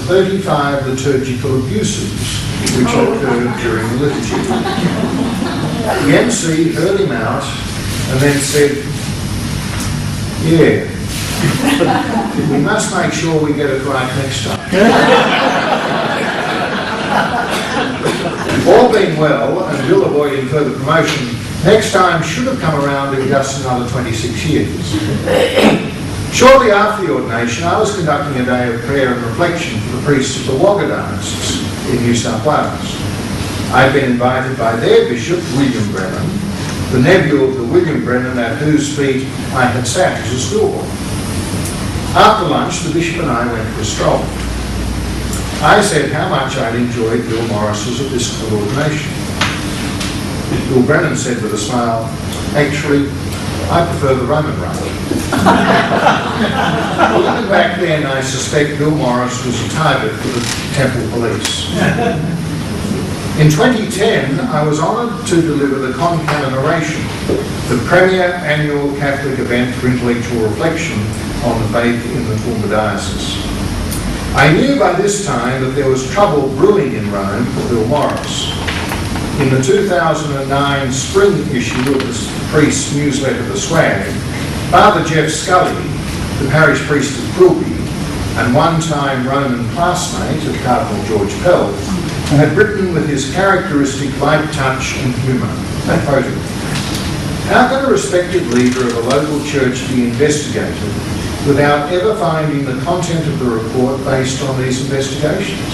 35 liturgical abuses which occurred during the liturgy. The MC heard him out and then said, "Yeah, we must make sure we get it right next time." All being well, and Bill avoiding further promotion, next time should have come around in just another 26 years. Shortly after the ordination, I was conducting a day of prayer and reflection for the priests of the Waggadists in New South Wales. I'd been invited by their bishop, William Brennan, the nephew of the William Brennan at whose feet I had sat as a schoolboy. After lunch, the bishop and I went for a stroll. I said how much I'd enjoyed Bill Morris's episcopal ordination. Bill Brennan said with a smile, "Actually, I prefer the Roman rite." Looking back then, I suspect Bill Morris was a target for the temple police. In 2010, I was honoured to deliver the Concanon Oration, the premier annual Catholic event for intellectual reflection on the faith in the Toowoomba Diocese. I knew by this time that there was trouble brewing in Rome for Bill Morris. In the 2009 spring issue of the priest's newsletter, The Swag, Father Jeff Scully, the parish priest of Quilpie and one-time Roman classmate of Cardinal George Pell, had written with his characteristic light touch and humour. I quoted, "How can a respected leader of a local church be investigated without ever finding the content of the report based on these investigations?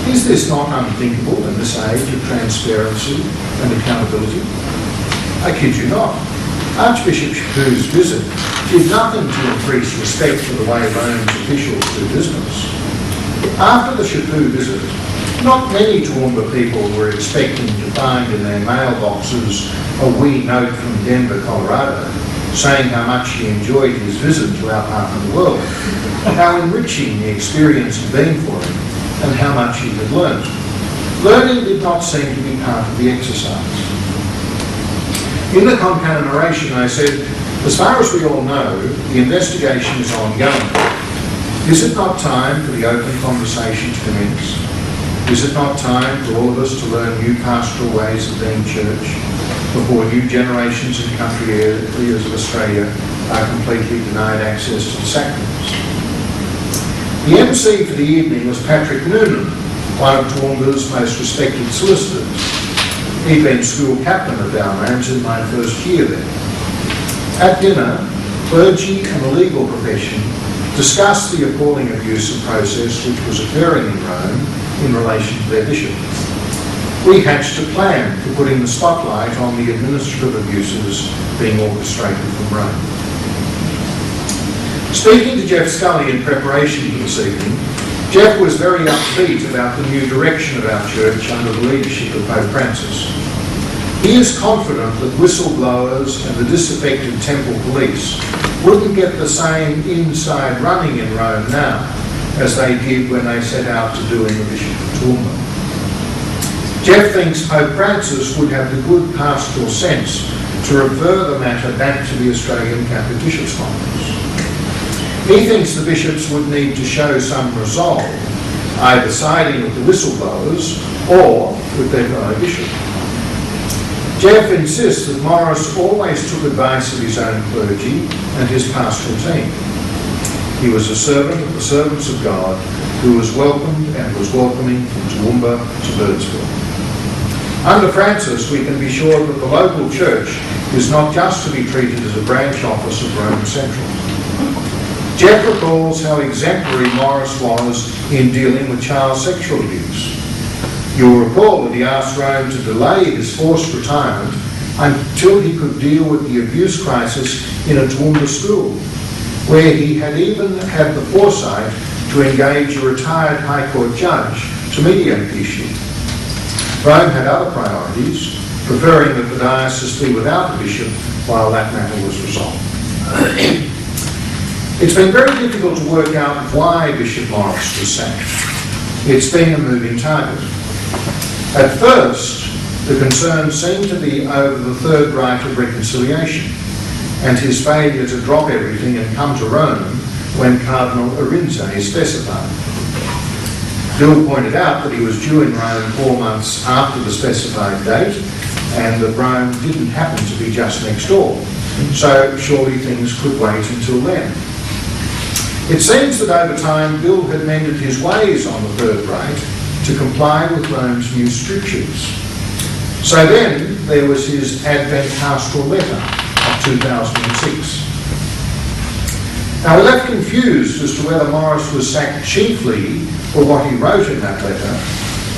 Is this not unthinkable in this age of transparency and accountability?" I kid you not. Archbishop Chaput's visit did nothing to increase respect for the way Rome's officials do business. After the Chaput visit, not many Toowoomba people were expecting to find in their mailboxes a wee note from Denver, Colorado, saying how much he enjoyed his visit to our part of the world, how enriching the experience had been for him, and how much he had learnt. Learning did not seem to be part of the exercise. In the Concanon Oration, I said, "As far as we all know, the investigation is ongoing. Is it not time for the open conversation to commence? Is it not time for all of us to learn new pastoral ways of being church before new generations in country areas of Australia are completely denied access to the sacraments?" The MC for the evening was Patrick Noonan, one of Toowoomba's most respected solicitors. He'd been school captain at Balmains in my first year there. At dinner, clergy and the legal profession discussed the appalling abusive process which was occurring in Rome in relation to their bishop. We hatched a plan for putting the spotlight on the administrative abuses being orchestrated from Rome. Speaking to Jeff Scully in preparation for this evening, Jeff was very upbeat about the new direction of our church under the leadership of Pope Francis. He is confident that whistleblowers and the disaffected temple police wouldn't get the same inside running in Rome now as they did when they set out to do in the Bishop of Toowoomba. Jeff thinks Pope Francis would have the good pastoral sense to refer the matter back to the Australian Catholic Bishops' Conference. He thinks the bishops would need to show some resolve, either siding with the whistleblowers or with their fellow bishop. Jeff insists that Morris always took advice of his own clergy and his pastoral team. He was a servant of the servants of God who was welcomed and was welcoming from Toowoomba to Birdsville. Under Francis, we can be sure that the local church is not just to be treated as a branch office of Rome Central. Jeff recalls how exemplary Morris was in dealing with child sexual abuse. You'll recall that he asked Rome to delay his forced retirement until he could deal with the abuse crisis in a Toowoomba school, where he had even had the foresight to engage a retired High Court judge to mediate the issue. Rome had other priorities, preferring that the diocese be without a bishop while that matter was resolved. It's been very difficult to work out why Bishop Morris was sacked. It's been a moving target. At first, the concern seemed to be over the third rite of reconciliation and his failure to drop everything and come to Rome when Cardinal Arinze specified. Bill pointed out that he was due in Rome 4 months after the specified date, and that Rome didn't happen to be just next door, so surely things could wait until then. It seems that over time Bill had mended his ways on the third rate to comply with Rome's new strictures. So then there was his Advent pastoral letter of 2006. Now we're left confused as to whether Morris was sacked chiefly for what he wrote in that letter,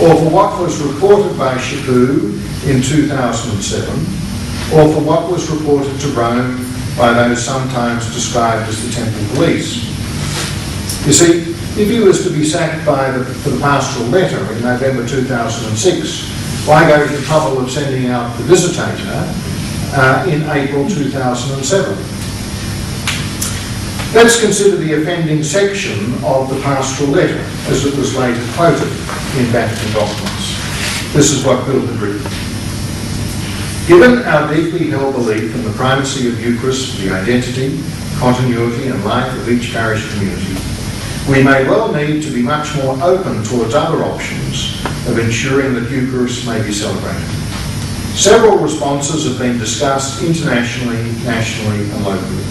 or for what was reported by Chaput in 2007, or for what was reported to Rome by those sometimes described as the Temple Police. You see, if he was to be sacked for the pastoral letter in November 2006, why go to the trouble of sending out the Visitator in April 2007? Let's consider the offending section of the pastoral letter as it was later quoted in Vatican documents. This is what Bill had written. Given our deeply held belief in the primacy of Eucharist for the identity, continuity and life of each parish community, we may well need to be much more open towards other options of ensuring that Eucharist may be celebrated. Several responses have been discussed internationally, nationally and locally.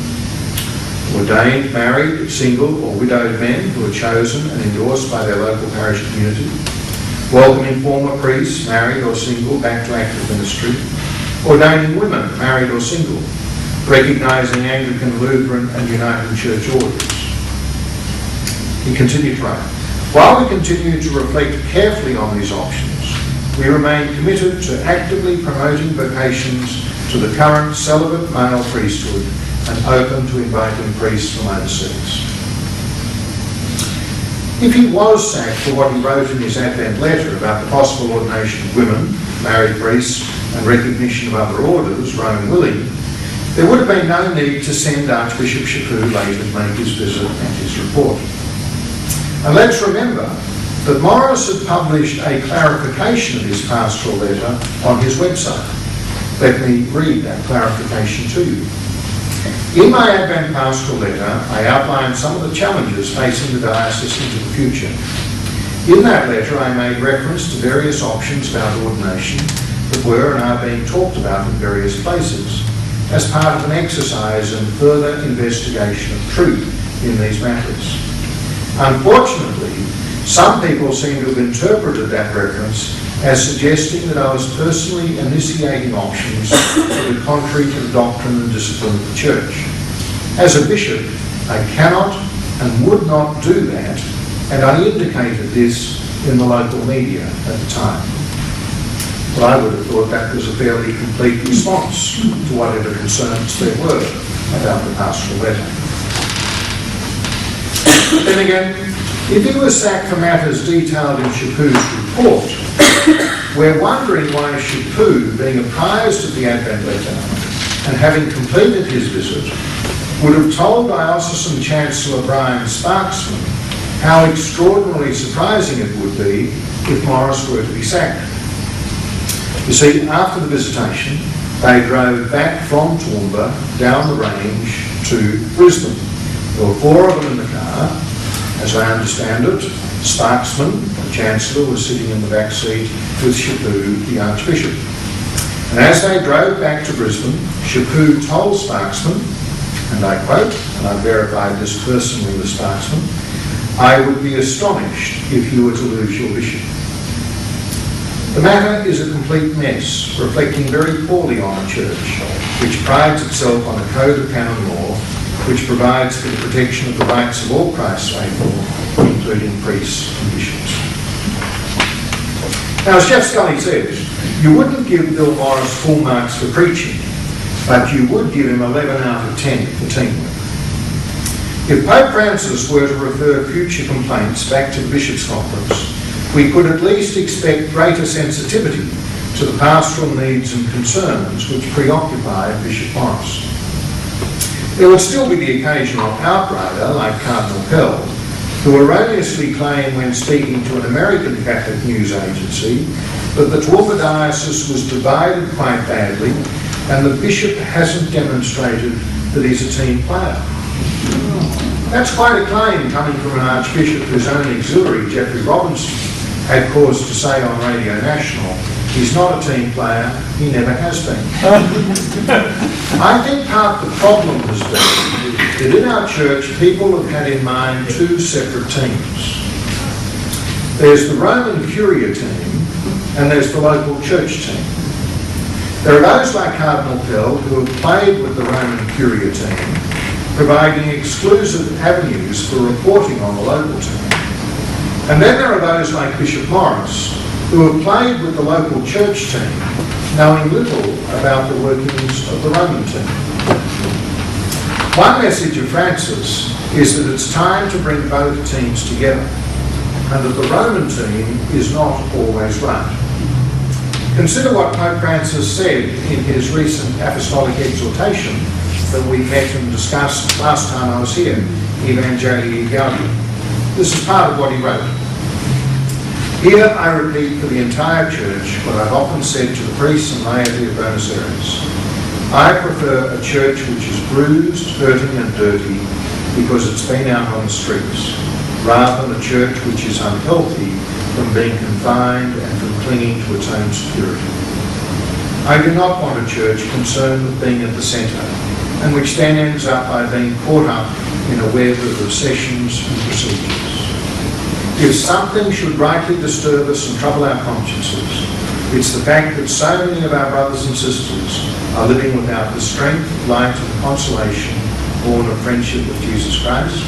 Ordained, married, single or widowed men who are chosen and endorsed by their local parish community, welcoming former priests, married or single, back to active ministry, ordaining women, married or single, recognising Anglican, Lutheran and United Church orders. He continued to write, while we continue to reflect carefully on these options, we remain committed to actively promoting vocations to the current celibate male priesthood and open to inviting priests from overseas. If he was sacked for what he wrote in his Advent letter about the possible ordination of women, married priests, and recognition of other orders, Rome willing, there would have been no need to send Archbishop Chaput later to make his visit and his report. And let's remember that Morris had published a clarification of his pastoral letter on his website. Let me read that clarification to you. In my Advent pastoral letter, I outlined some of the challenges facing the diocese into the future. In that letter, I made reference to various options about ordination that were and are being talked about in various places as part of an exercise in further investigation of truth in these matters. Unfortunately, some people seem to have interpreted that reference as suggesting that I was personally initiating options that were contrary to the doctrine and discipline of the Church. As a bishop, I cannot and would not do that, and I indicated this in the local media at the time. Well, I would have thought that was a fairly complete response to whatever concerns there were about the pastoral letter. But then again, if he was sacked for matters detailed in Chaput's report, we're wondering why Chaput, being apprised of the Advent letter and having completed his visit, would have told Diocesan Chancellor Brian Sparksman how extraordinarily surprising it would be if Morris were to be sacked. You see, after the visitation, they drove back from Toowoomba down the range to Brisbane. There were 4 of them in the car. As I understand it, Sparksman, the Chancellor, was sitting in the back seat with Chaput, the Archbishop. And as they drove back to Brisbane, Chaput told Sparksman, and I quote, and I verified this personally with Sparksman, "I would be astonished if you were to lose your bishop." The matter is a complete mess, reflecting very poorly on a church which prides itself on a code of canon law which provides for the protection of the rights of all Christ's faithful, including priests and bishops. Now, as Jeff Scully said, you wouldn't give Bill Morris full marks for preaching, but you would give him 11 out of 10 for teamwork. If Pope Francis were to refer future complaints back to the Bishops' Conference, we could at least expect greater sensitivity to the pastoral needs and concerns which preoccupy Bishop Morris. There would still be the occasional outrider, like Cardinal Pell, who erroneously claimed when speaking to an American Catholic news agency that the Toowoomba Diocese was divided quite badly and the bishop hasn't demonstrated that he's a team player. That's quite a claim coming from an archbishop whose own auxiliary, Geoffrey Robinson, had cause to say on Radio National, he's not a team player, he never has been. I think part of the problem has been that in our church people have had in mind two separate teams. There's the Roman Curia team and there's the local church team. There are those like Cardinal Pell who have played with the Roman Curia team, providing exclusive avenues for reporting on the local team. And then there are those like Bishop Morris, who have played with the local church team, knowing little about the workings of the Roman team. One message of Francis is that it's time to bring both teams together, and that the Roman team is not always right. Consider what Pope Francis said in his recent apostolic exhortation that we met and discussed last time I was here, Evangelii Gaudium. This is part of what he wrote. Here I repeat for the entire church what I've often said to the priests and laity of Buenos Aires. I prefer a church which is bruised, hurting and dirty because it's been out on the streets, rather than a church which is unhealthy from being confined and from clinging to its own security. I do not want a church concerned with being at the centre, and which then ends up by being caught up in a web of obsessions and procedures. If something should rightly disturb us and trouble our consciences, it's the fact that so many of our brothers and sisters are living without the strength, light and consolation born of friendship with Jesus Christ,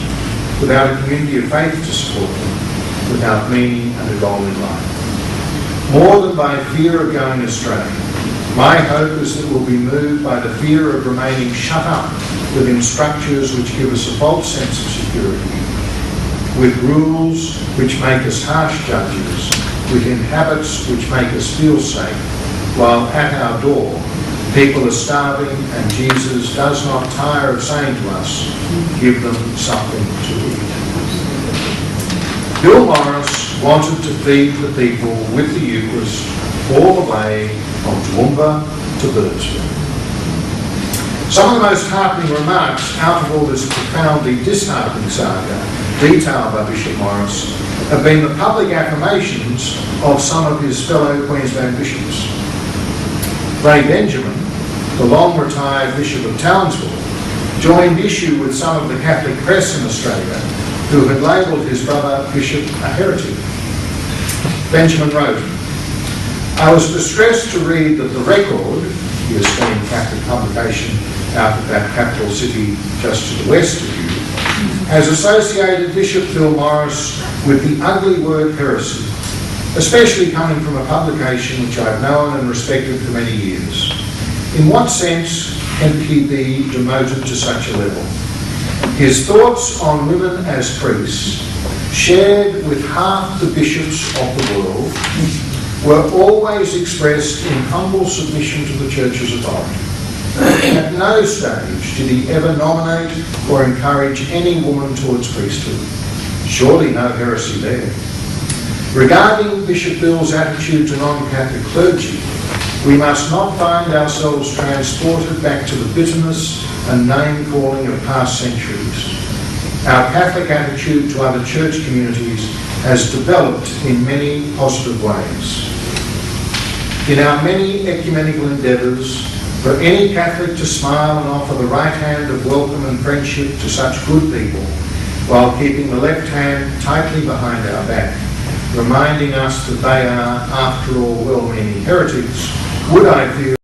without a community of faith to support them, without meaning and a goal in life. More than by fear of going astray, my hope is that we'll be moved by the fear of remaining shut up within structures which give us a false sense of security, with rules which make us harsh judges, within habits which make us feel safe, while at our door people are starving and Jesus does not tire of saying to us, give them something to eat. Bill Morris wanted to feed the people with the Eucharist all the way from Toowoomba to Birdsville. Some of the most heartening remarks out of all this profoundly disheartening saga, detailed by Bishop Morris, have been the public affirmations of some of his fellow Queensland bishops. Ray Benjamin, the long-retired Bishop of Townsville, joined issue with some of the Catholic press in Australia who had labelled his brother Bishop a heretic. Benjamin wrote, I was distressed to read that the Record, the esteemed Catholic publication out of that capital city just to the west of you, has associated Bishop Phil Morris with the ugly word heresy, especially coming from a publication which I've known and respected for many years. In what sense can he be demoted to such a level? His thoughts on women as priests, shared with half the bishops of the world, were always expressed in humble submission to the Church's authority. At no stage did he ever nominate or encourage any woman towards priesthood. Surely no heresy there. Regarding Bishop Bill's attitude to non-Catholic clergy, we must not find ourselves transported back to the bitterness and name-calling of past centuries. Our Catholic attitude to other church communities has developed in many positive ways. In our many ecumenical endeavours, for any Catholic to smile and offer the right hand of welcome and friendship to such good people, while keeping the left hand tightly behind our back, reminding us that they are, after all, well-meaning heretics, would, I feel,